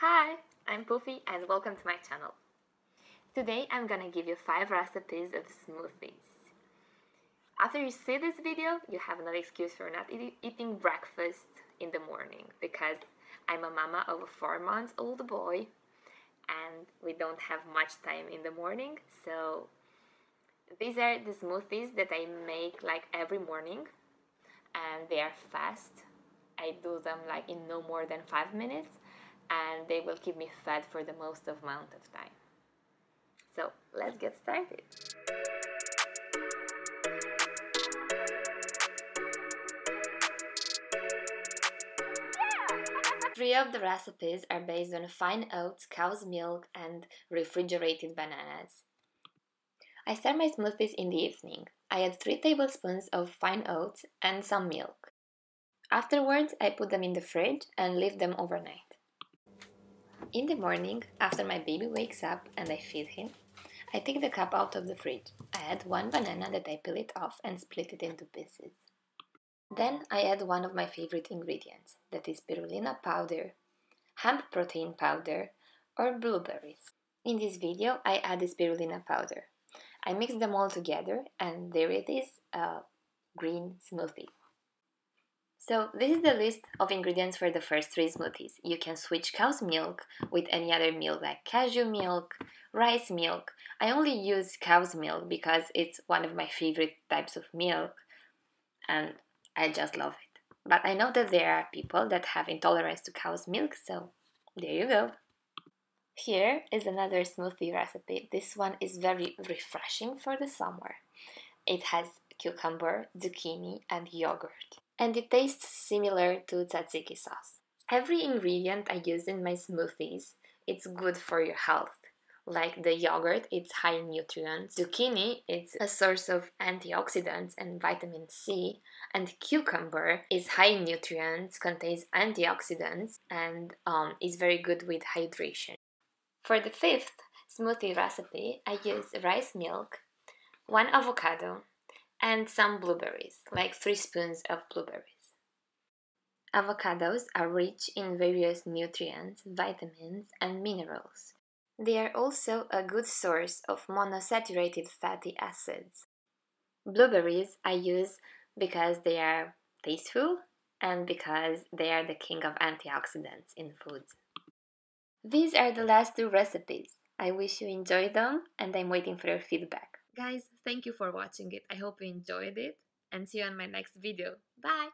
Hi, I'm Poofy and welcome to my channel. Today I'm gonna give you 5 recipes of smoothies. After you see this video, you have no excuse for not eating breakfast in the morning because I'm a mama of a 4-month-old boy and we don't have much time in the morning, so these are the smoothies that I make like every morning and they are fast. I do them like in no more than 5 minutes and they will keep me fed for the most amount of time. So let's get started. Three of the recipes are based on fine oats, cow's milk, and refrigerated bananas. I start my smoothies in the evening. I add 3 tablespoons of fine oats and some milk. Afterwards, I put them in the fridge and leave them overnight. In the morning, after my baby wakes up and I feed him, I take the cup out of the fridge. I add 1 banana that I peel it off and split it into pieces. Then I add one of my favorite ingredients, that is spirulina powder, hemp protein powder, or blueberries. In this video, I add the spirulina powder. I mix them all together and there it is, a green smoothie. So this is the list of ingredients for the first 3 smoothies. You can switch cow's milk with any other milk like cashew milk, rice milk. I only use cow's milk because it's one of my favorite types of milk and I just love it. But I know that there are people that have intolerance to cow's milk, so there you go. Here is another smoothie recipe. This one is very refreshing for the summer. It has cucumber, zucchini, and yogurt. And it tastes similar to tzatziki sauce. Every ingredient I use in my smoothies, it's good for your health. Like the yogurt, it's high in nutrients. Zucchini, it's a source of antioxidants and vitamin C. And cucumber is high in nutrients, contains antioxidants, and is very good with hydration. For the 5th smoothie recipe, I use rice milk, 1 avocado, and some blueberries, like 3 spoons of blueberries. Avocados are rich in various nutrients, vitamins, and minerals. They are also a good source of monosaturated fatty acids. Blueberries I use because they are tasteful and because they are the king of antioxidants in foods. These are the last 2 recipes. I wish you enjoyed them and I'm waiting for your feedback. Guys, thank you for watching it. I hope you enjoyed it and see you on my next video. Bye!